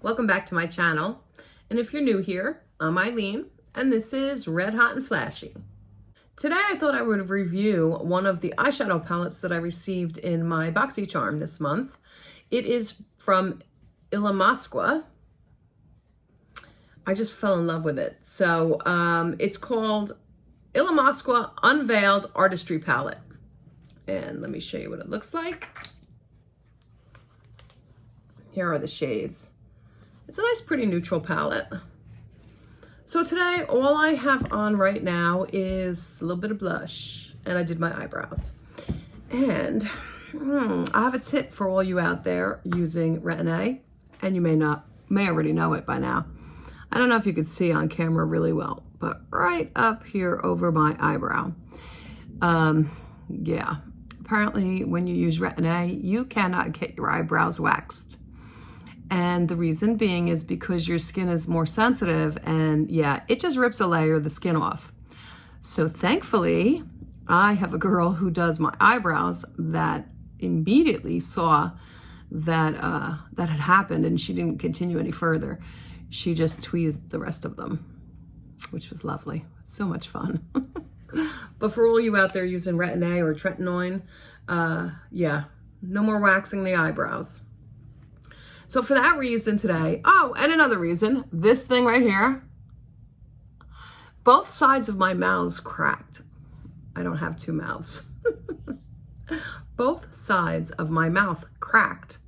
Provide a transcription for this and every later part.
Welcome back to my channel. And if you're new here, I'm Eileen, and this is Red Hot and Flashy. Today I thought I would review one of the eyeshadow palettes that I received in my Boxycharm this month. It is from Illamasqua. I just fell in love with it. So it's called Illamasqua Unveiled Artistry Palette. And let me show you what it looks like. Here are the shades. It's a nice, pretty neutral palette. So today, all I have on right now is a little bit of blush, and I did my eyebrows. And I have a tip for all you out there using Retin-A, and you may already know it by now. I don't know if you could see on camera really well, but right up here over my eyebrow. Yeah, apparently when you use Retin-A, you cannot get your eyebrows waxed. And the reason being is because your skin is more sensitive, and yeah, it just rips a layer of the skin off. So thankfully, I have a girl who does my eyebrows that immediately saw that that had happened, and she didn't continue any further. She just tweezed the rest of them, which was lovely. So much fun. But for all you out there using Retin-A or tretinoin, yeah, no more waxing the eyebrows. So for that reason today, oh, and another reason, this thing right here, both sides of my mouths cracked. I don't have two mouths. Both sides of my mouth cracked.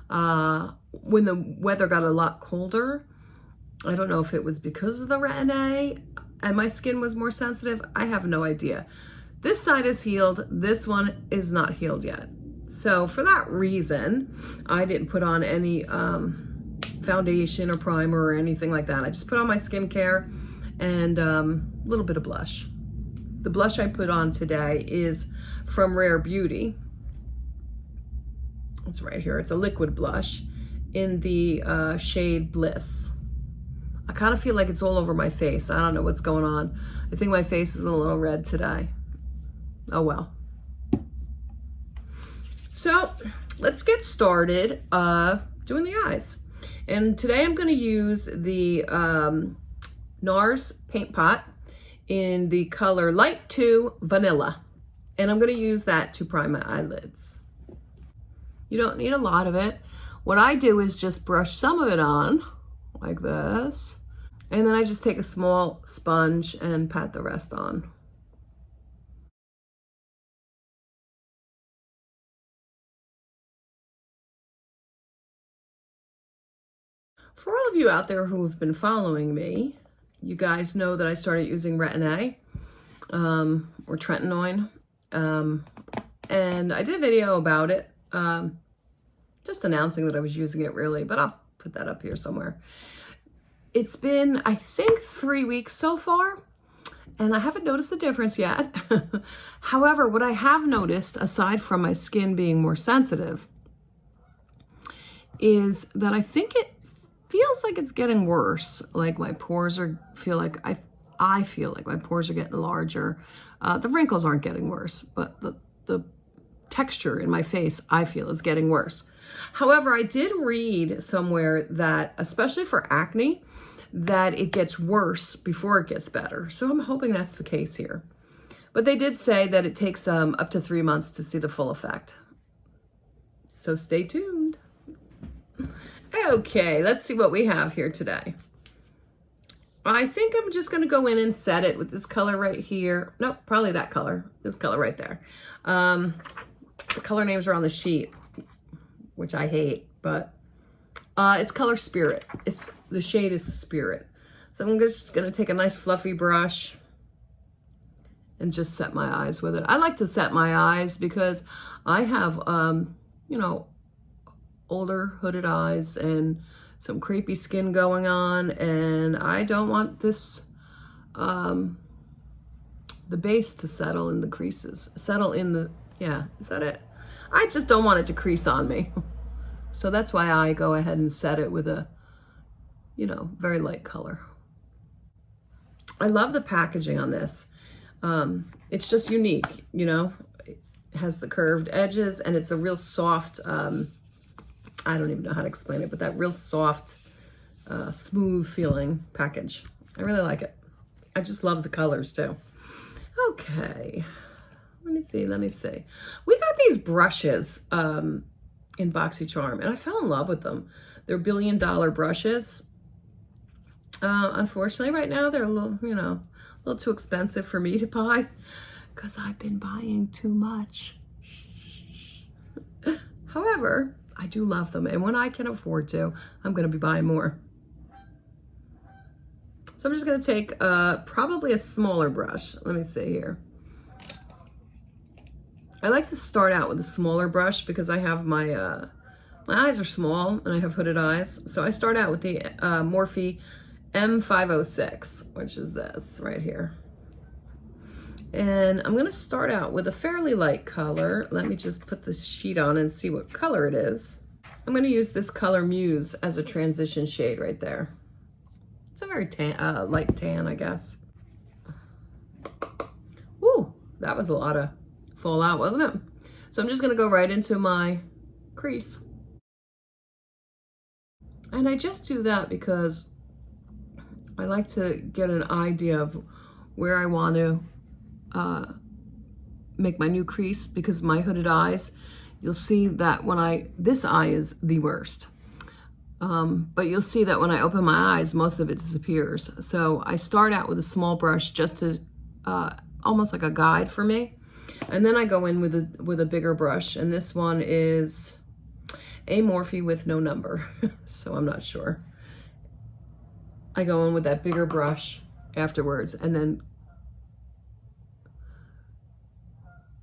When the weather got a lot colder, I don't know if it was because of the Retin-A and my skin was more sensitive. I have no idea. This side is healed. This one is not healed yet. So for that reason, I didn't put on any foundation or primer or anything like that. I just put on my skincare and a little bit of blush. The blush I put on today is from Rare Beauty. It's right here. It's a liquid blush in the shade Bliss. I kind of feel like it's all over my face. I don't know what's going on. I think my face is a little red today. Oh well. So let's get started doing the eyes. And today I'm going to use the Nars paint pot in the color Light 2 Vanilla. And I'm going to use that to prime my eyelids. You don't need a lot of it. What I do is just brush some of it on like this. And then I just take a small sponge and pat the rest on. For all of you out there who have been following me, you guys know that I started using Retin-A or tretinoin. And I did a video about it, just announcing that I was using it really, but I'll put that up here somewhere. It's been, I think, 3 weeks so far, and I haven't noticed a difference yet. However, what I have noticed, aside from my skin being more sensitive, is that I think it feels like it's getting worse. Like my pores feel like my pores are getting larger. The wrinkles aren't getting worse, but the texture in my face, I feel, is getting worse. However, I did read somewhere that, especially for acne, that it gets worse before it gets better. So I'm hoping that's the case here. But they did say that it takes up to 3 months to see the full effect. So stay tuned. Okay, let's see what we have here today. I think I'm just going to go in and set it with this color right here. Nope, probably that color. This color right there. The color names are on the sheet, which I hate, but it's color Spirit. The shade is Spirit. So I'm just going to take a nice fluffy brush and just set my eyes with it. I like to set my eyes because I have, you know, older hooded eyes and some crepey skin going on, and I don't want this the base to settle in the creases, yeah, is that it? I just don't want it to crease on me. So that's why I go ahead and set it with a, you know, very light color. I love the packaging on this. It's just unique, you know. It has the curved edges, and it's a real soft, I don't even know how to explain it, but that real soft smooth feeling package. I really like it. I just love the colors too. Okay, let me see. We got these brushes in Boxycharm, and I fell in love with them. They're $1 billion brushes. Unfortunately, right now they're a little, a little too expensive for me to buy because I've been buying too much. However, I do love them, and when I can afford to, I'm going to be buying more. So I'm just going to take probably a smaller brush. Let me see here. I like to start out with a smaller brush because I have my eyes are small and I have hooded eyes. So I start out with the Morphe M506, which is this right here. And I'm going to start out with a fairly light color. Let me just put this sheet on and see what color it is. I'm going to use this color Muse as a transition shade right there. It's a very light tan, I guess. Ooh, that was a lot of fallout, wasn't it? So I'm just going to go right into my crease. And I just do that because I like to get an idea of where I want to make my new crease, because my hooded eyes, you'll see that when this eye is the worst. But you'll see that when I open my eyes, most of it disappears. So I start out with a small brush just to, almost like a guide for me. And then I go in with a bigger brush. And this one is a Morphe with no number. So I'm not sure. I go in with that bigger brush afterwards and then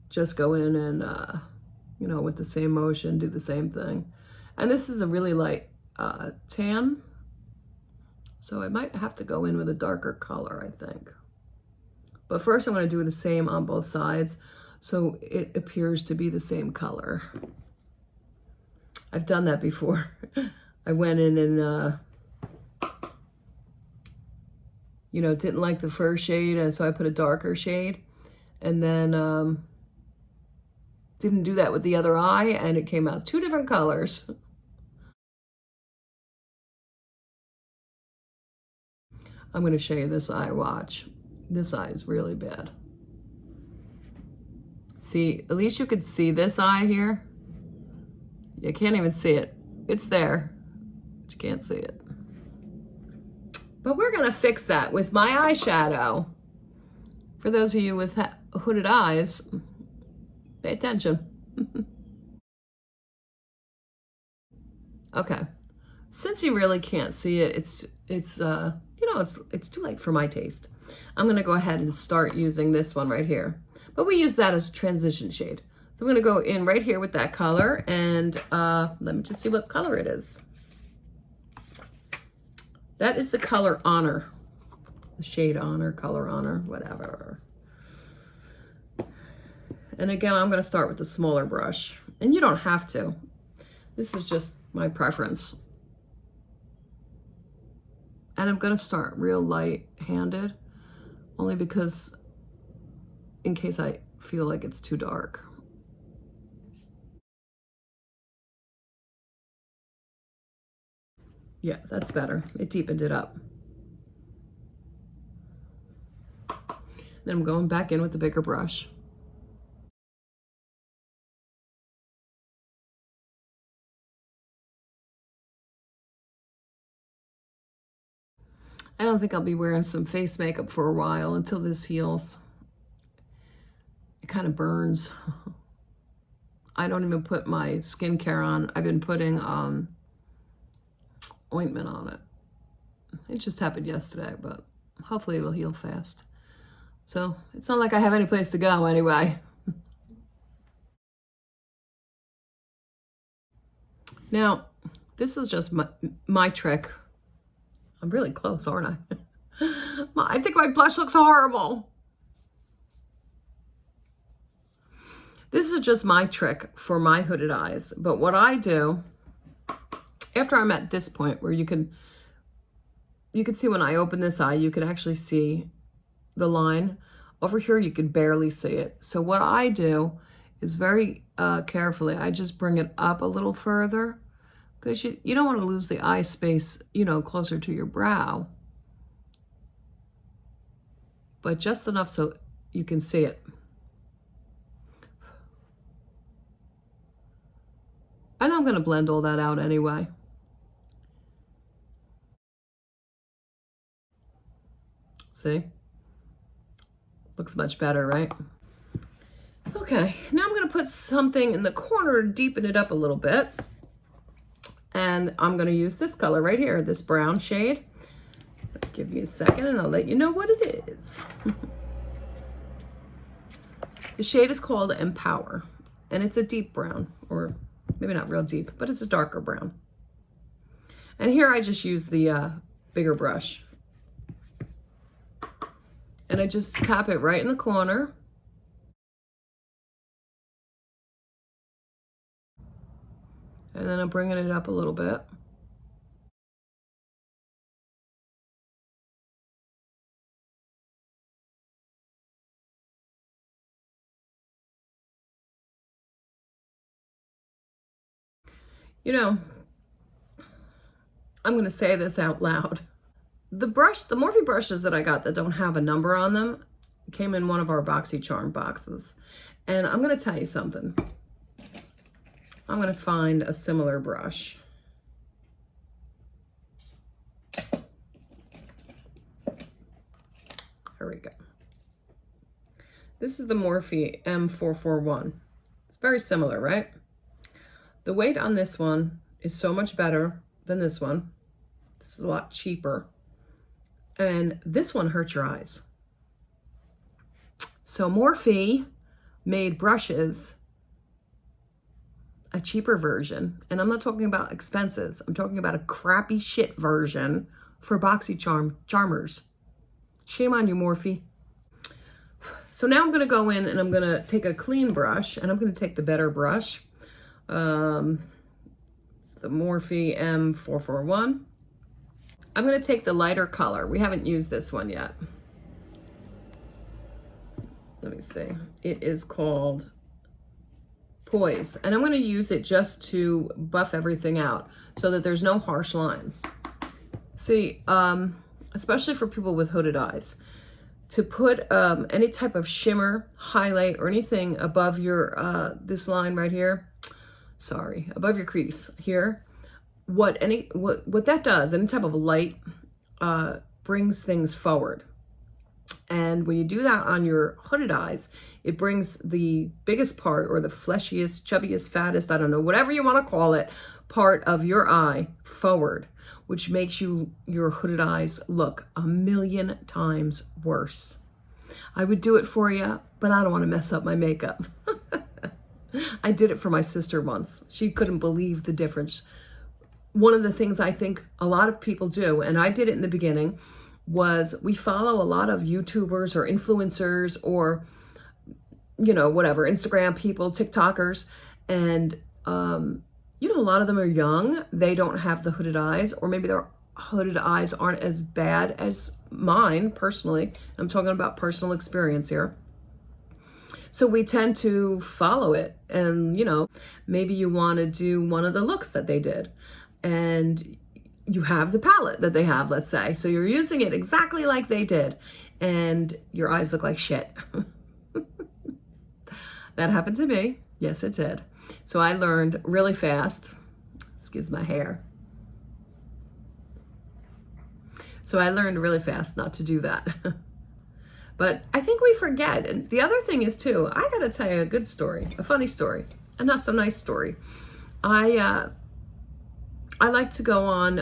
just go in and, with the same motion, do the same thing. And this is a really light tan. So I might have to go in with a darker color, I think. But first I'm going to do the same on both sides so it appears to be the same color. I've done that before. I went in and, didn't like the first shade, and so I put a darker shade. And then didn't do that with the other eye, and it came out two different colors. I'm going to show you this eye, watch. This eye is really bad. See, at least you could see this eye here. You can't even see it. It's there, but you can't see it. But we're going to fix that with my eyeshadow. For those of you with hooded eyes, pay attention. Okay. Since you really can't see it, it's too late for my taste. I'm going to go ahead and start using this one right here. But we use that as a transition shade. So I'm going to go in right here with that color, and let me just see what color it is. That is the color Honor. The shade Honor, color Honor, whatever. And again, I'm going to start with the smaller brush. And you don't have to. This is just my preference. And I'm going to start real light-handed, only because in case I feel like it's too dark. Yeah, that's better. It deepened it up. Then I'm going back in with the bigger brush. I don't think I'll be wearing some face makeup for a while until this heals. It kind of burns. I don't even put my skincare on. I've been putting ointment on it. It just happened yesterday, but hopefully it'll heal fast. So it's not like I have any place to go anyway. Now, this is just my trick. I'm really close, aren't I? I think my blush looks horrible. This is just my trick for my hooded eyes. But what I do, after I'm at this point where you can see when I open this eye, you can actually see the line. Over here, you can barely see it. So what I do is very carefully, I just bring it up a little further because you don't want to lose the eye space, you know, closer to your brow, but just enough so you can see it. And I'm going to blend all that out anyway. See? Looks much better, right? Okay, now I'm going to put something in the corner to deepen it up a little bit. And I'm going to use this color right here, this brown shade. Give me a second and I'll let you know what it is. The shade is called Empower, and it's a deep brown, or maybe not real deep, but it's a darker brown. And here I just use the bigger brush. And I just tap it right in the corner. And then I'm bringing it up a little bit. You know, I'm going to say this out loud. The Morphe brushes that I got that don't have a number on them came in one of our Boxycharm boxes. And I'm going to tell you something. I'm going to find a similar brush. Here we go. This is the Morphe M441. It's very similar, right? The weight on this one is so much better than this one. This is a lot cheaper. And this one hurts your eyes. So Morphe made brushes, a cheaper version, and I'm not talking about expenses. I'm talking about a crappy shit version for Boxycharmers. Shame on you, Morphe. So now I'm going to go in and I'm going to take a clean brush, and I'm going to take the better brush. It's the Morphe M441. I'm going to take the lighter color. We haven't used this one yet. Let me see. It is called Poise, and I'm going to use it just to buff everything out so that there's no harsh lines. See, especially for people with hooded eyes, to put any type of shimmer, highlight, or anything above your this line right here, sorry, above your crease here, what that does, any type of light brings things forward. And when you do that on your hooded eyes, it brings the biggest part, or the fleshiest, chubbiest, fattest, I don't know, whatever you want to call it, part of your eye forward, which makes your hooded eyes look 1,000,000 times worse. I would do it for you, but I don't want to mess up my makeup. I did it for my sister once. She couldn't believe the difference. One of the things I think a lot of people do, and I did it in the beginning, was we follow a lot of YouTubers or influencers or, you know, whatever, Instagram people, TikTokers, and, you know, a lot of them are young. They don't have the hooded eyes, or maybe their hooded eyes aren't as bad as mine, personally. I'm talking about personal experience here. So we tend to follow it, and, you know, maybe you want to do one of the looks that they did, and you have the palette that they have, let's say. So you're using it exactly like they did, and your eyes look like shit. That happened to me. Yes, it did. So I learned really fast. Excuse my hair. So I learned really fast not to do that. But I think we forget. And the other thing is too, I gotta tell you a good story, a funny story, a not so nice story. I like to go on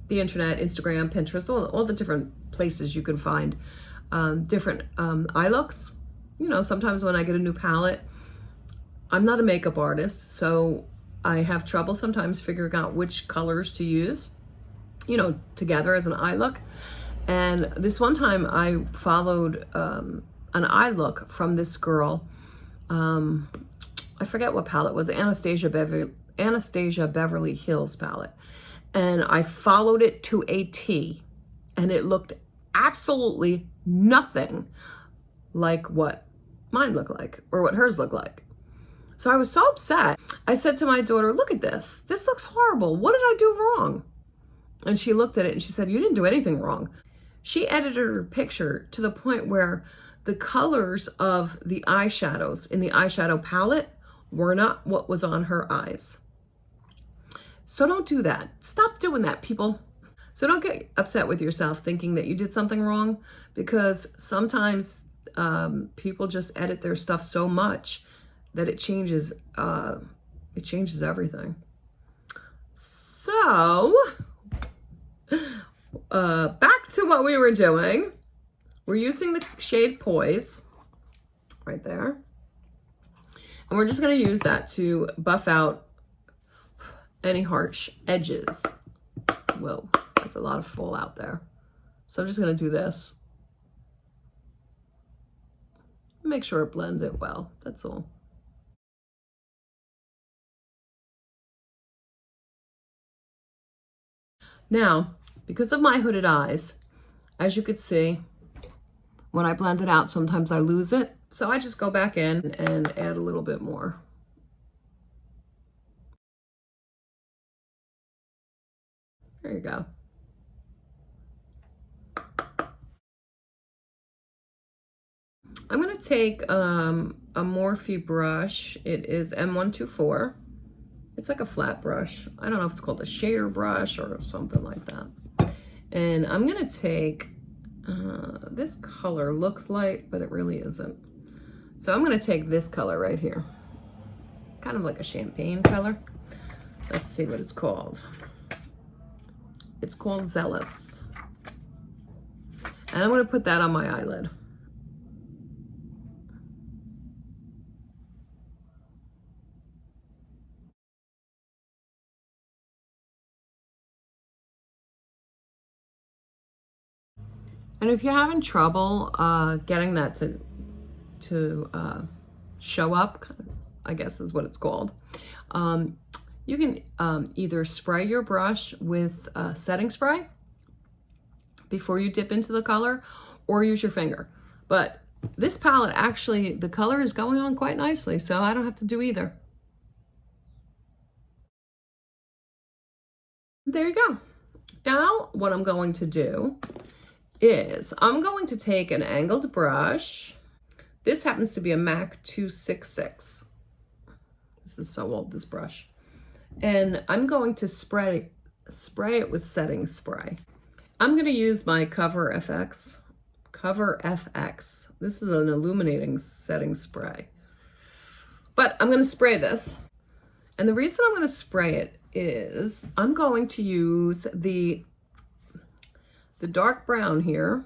the internet, Instagram, Pinterest, all the different places you can find different eye looks. You know, sometimes when I get a new palette, I'm not a makeup artist, so I have trouble sometimes figuring out which colors to use, you know, together as an eye look. And this one time I followed an eye look from this girl. I forget what palette it was, Anastasia Beverly Hills palette. And I followed it to a T, and it looked absolutely nothing like what mine looked like or what hers looked like. So I was so upset. I said to my daughter, look at this. This looks horrible. What did I do wrong? And she looked at it and she said, you didn't do anything wrong. She edited her picture to the point where the colors of the eyeshadows in the eyeshadow palette were not what was on her eyes. So don't do that. Stop doing that, people. So don't get upset with yourself thinking that you did something wrong, because sometimes people just edit their stuff so much that it changes everything. So back to what we were doing. We're using the shade Poise right there. And we're just gonna use that to buff out any harsh edges. Whoa, that's a lot of fallout there. So I'm just gonna do this. Make sure it blends it well, that's all. Now, because of my hooded eyes, as you could see, when I blend it out, sometimes I lose it. So I just go back in and add a little bit more. There you go. I'm gonna take a Morphe brush. It is M124. It's like a flat brush. I don't know if it's called a shader brush or something like that. And I'm gonna take, this color looks light, but it really isn't. So I'm gonna take this color right here. Kind of like a champagne color. Let's see what it's called. It's called Zealous. And I'm gonna put that on my eyelid. And if you're having trouble getting that to show up, I guess is what it's called, you can either spray your brush with setting spray before you dip into the color, or use your finger. But this palette, actually, the color is going on quite nicely, so I don't have to do either. There you go. Now, what I'm going to do is I'm going to take an angled brush. This happens to be a MAC 266. This is so old, this brush. And I'm going to spray it with setting spray. I'm going to use my Cover FX. This is an illuminating setting spray. But I'm going to spray this. And the reason I'm going to spray it is I'm going to use the dark brown here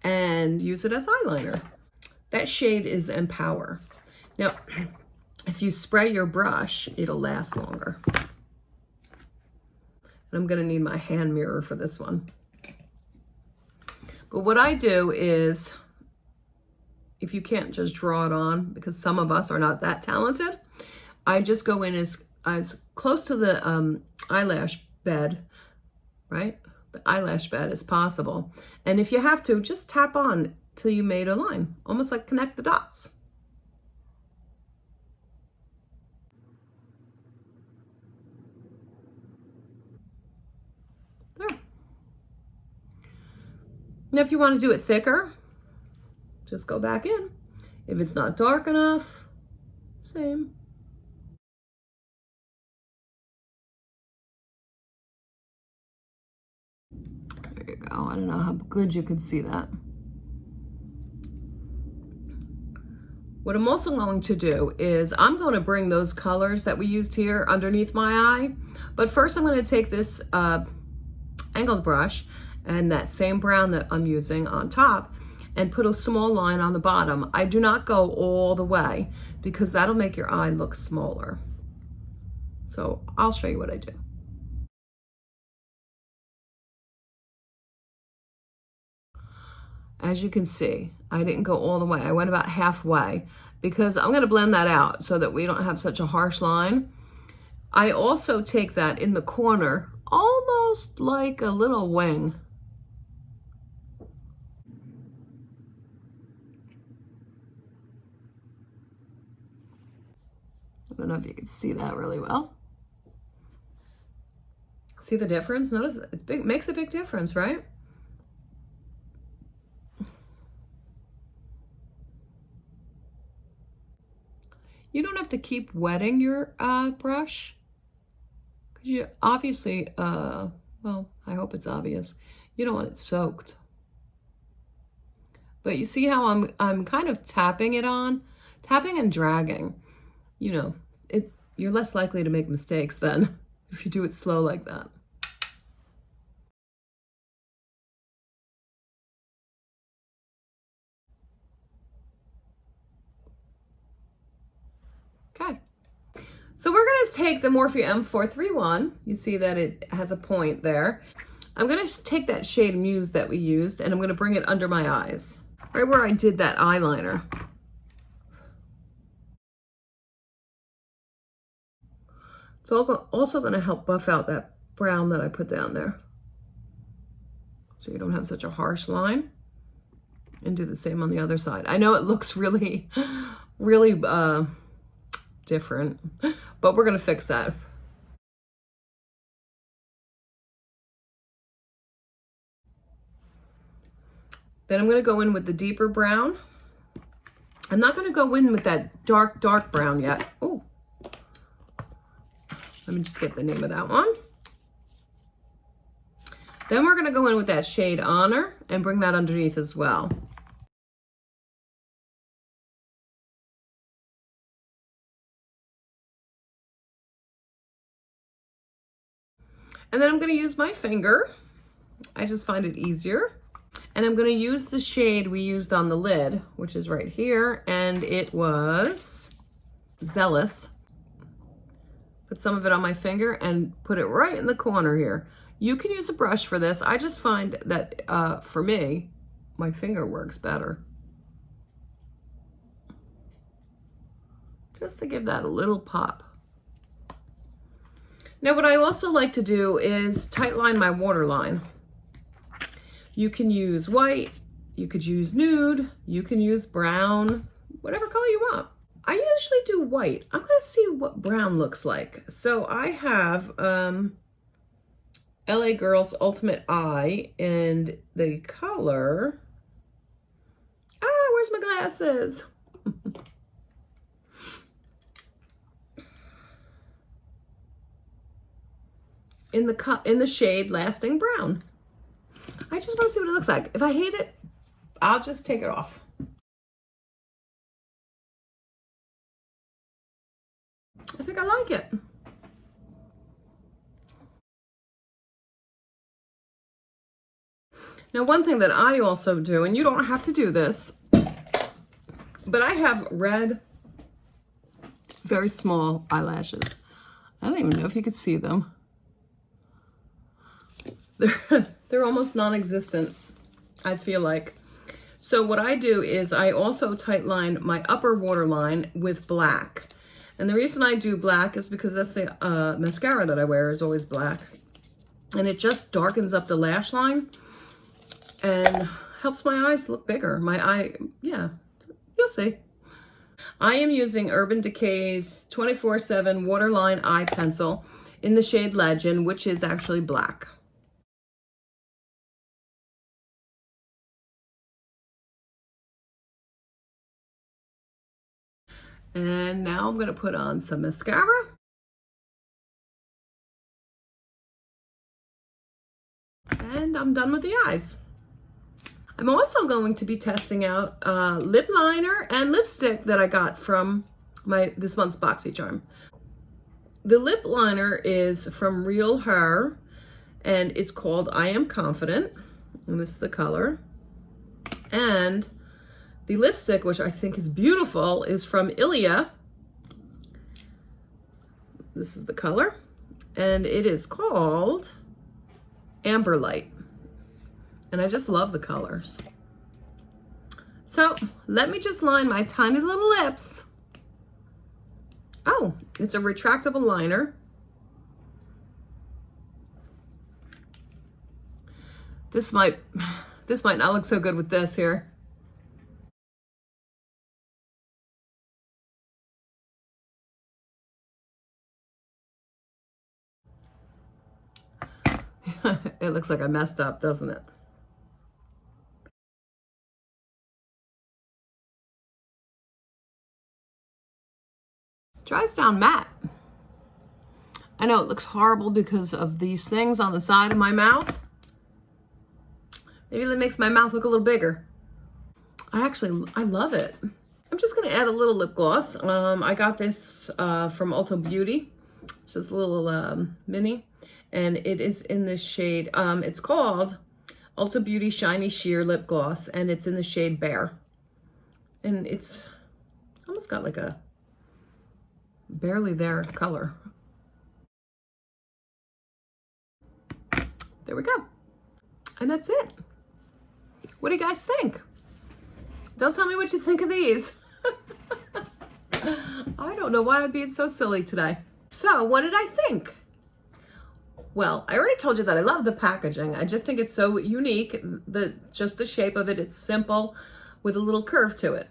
and use it as eyeliner. That shade is Empower. Now, if you spray your brush, it'll last longer. And I'm gonna need my hand mirror for this one. But what I do is, if you can't just draw it on, because some of us are not that talented, I just go in as close to the eyelash bed, right? The eyelash bed as possible. And if you have to, just tap on till you made a line, almost like connect the dots. There. Now, if you want to do it thicker, just go back in. If it's not dark enough, same. There you go. I don't know how good you can see that. What I'm also going to do is I'm going to bring those colors that we used here underneath my eye. But first I'm going to take this angled brush and that same brown that I'm using on top and put a small line on the bottom. I do not go all the way because that'll make your eye look smaller. So I'll show you what I do. As you can see, I didn't go all the way. I went about halfway because I'm going to blend that out so that we don't have such a harsh line. I also take that in the corner, almost like a little wing. I don't know if you can see that really well. See the difference? Notice it's big, makes a big difference, right? You don't have to keep wetting your brush. You obviously, well, I hope it's obvious. You don't want it soaked. But you see how I'm kind of tapping it on? Tapping and dragging. You know, you're less likely to make mistakes then if you do it slow like that. Okay. So we're going to take the Morphe M431. You see that it has a point there. I'm going to take that shade Muse that we used and I'm going to bring it under my eyes, right where I did that eyeliner. It's also going to help buff out that brown that I put down there, so you don't have such a harsh line. And do the same on the other side. I know it looks really, really different, but we're going to fix that. Then I'm going to go in with the deeper brown. I'm not going to go in with that dark, dark brown yet. Oh, let me just get the name of that one. Then we're going to go in with that shade Honor and bring that underneath as well. And then I'm going to use my finger. I just find it easier. And I'm going to use the shade we used on the lid, which is right here. And it was Zealous. Put some of it on my finger and put it right in the corner here. You can use a brush for this. I just find that for me, my finger works better. Just to give that a little pop. Now what I also like to do is tightline my waterline. You can use white, you could use nude, you can use brown, whatever color you want. I usually do white. I'm gonna see what brown looks like. So I have LA Girls Ultimate Eye, and the color, where's my glasses? in the shade Lasting Brown. I just want to see what it looks like. If I hate it, I'll just take it off. I think I like it. Now, one thing that I also do, and you don't have to do this, but I have red, very small eyelashes. I don't even know if you could see them. They're almost non-existent, I feel like. So what I do is I also tightline my upper waterline with black. And the reason I do black is because that's the mascara that I wear is always black. And it just darkens up the lash line and helps my eyes look bigger. My eye, yeah, you'll see. I am using Urban Decay's 24/7 Waterline Eye Pencil in the shade Legend, which is actually black. And now I'm going to put on some mascara. And I'm done with the eyes. I'm also going to be testing out lip liner and lipstick that I got from this month's Boxycharm. The lip liner is from Realher, and it's called I Am Confident. And this is the color. And the lipstick, which I think is beautiful, is from Ilia. This is the color. And it is called Amber Light. And I just love the colors. So let me just line my tiny little lips. Oh, it's a retractable liner. This might not look so good with this here. It looks like I messed up, doesn't it? Dries down matte. I know it looks horrible because of these things on the side of my mouth. Maybe that makes my mouth look a little bigger. I love it. I'm just gonna add a little lip gloss. I got this from Ulta Beauty. It's just a little mini, and it is in this shade. It's called Ulta Beauty Shiny Sheer Lip Gloss, and it's in the shade Bare. And it's almost got like a barely there color. There we go. And that's it. What do you guys think? Don't tell me what you think of these. I don't know why I'm being so silly today. So what did I think? Well, I already told you that I love the packaging. I just think it's so unique. Just the shape of it, it's simple with a little curve to it.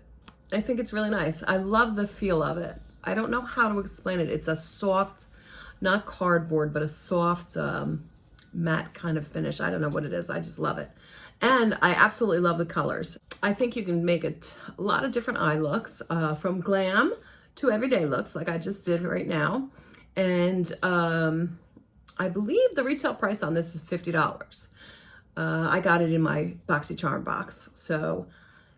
I think it's really nice. I love the feel of it. I don't know how to explain it. It's a soft, not cardboard, but a soft matte kind of finish. I don't know what it is. I just love it. And I absolutely love the colors. I think you can make a lot of different eye looks, from glam to everyday looks like I just did right now. And I believe the retail price on this is $50. I got it in my Boxycharm box. So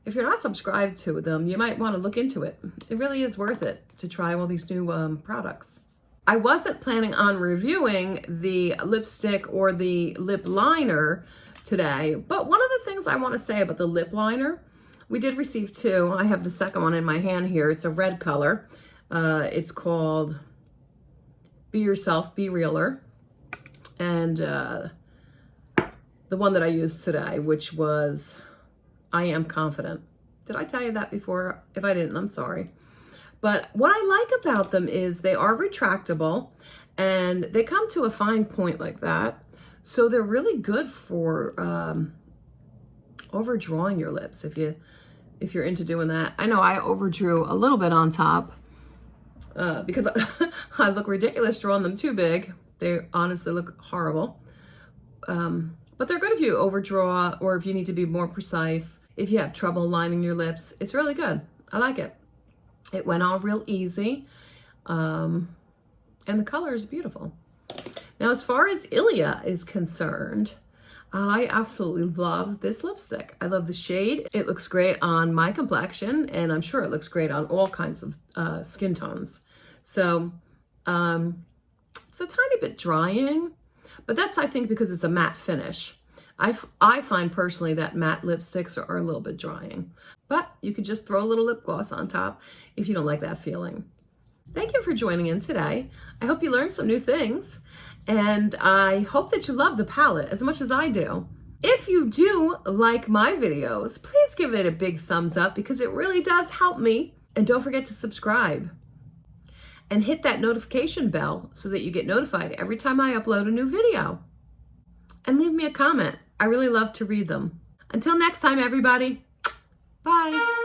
if you're not subscribed to them, you might want to look into it. It really is worth it to try all these new products. I wasn't planning on reviewing the lipstick or the lip liner today, but one of the things I want to say about the lip liner, we did receive two. I have the second one in my hand here. It's a red color. It's called Be Yourself, Be Realer. And the one that I used today, which was I Am Confident. Did I tell you that before? If I didn't, I'm sorry. But what I like about them is they are retractable and they come to a fine point like that. So they're really good for overdrawing your lips if you're into doing that. I know I overdrew a little bit on top because I look ridiculous drawing them too big. They honestly look horrible. But they're good if you overdraw or if you need to be more precise. If you have trouble lining your lips, it's really good. I like it. It went on real easy. And the color is beautiful. Now, as far as Ilia is concerned, I absolutely love this lipstick. I love the shade. It looks great on my complexion, and I'm sure it looks great on all kinds of skin tones. So it's a tiny bit drying, but that's, I think, because it's a matte finish. I find personally that matte lipsticks are a little bit drying, but you could just throw a little lip gloss on top if you don't like that feeling. Thank you for joining in today. I hope you learned some new things, and I hope that you love the palette as much as I do. If you do like my videos, please give it a big thumbs up because it really does help me. And don't forget to subscribe and hit that notification bell so that you get notified every time I upload a new video. And leave me a comment. I really love to read them. Until next time, everybody. Bye.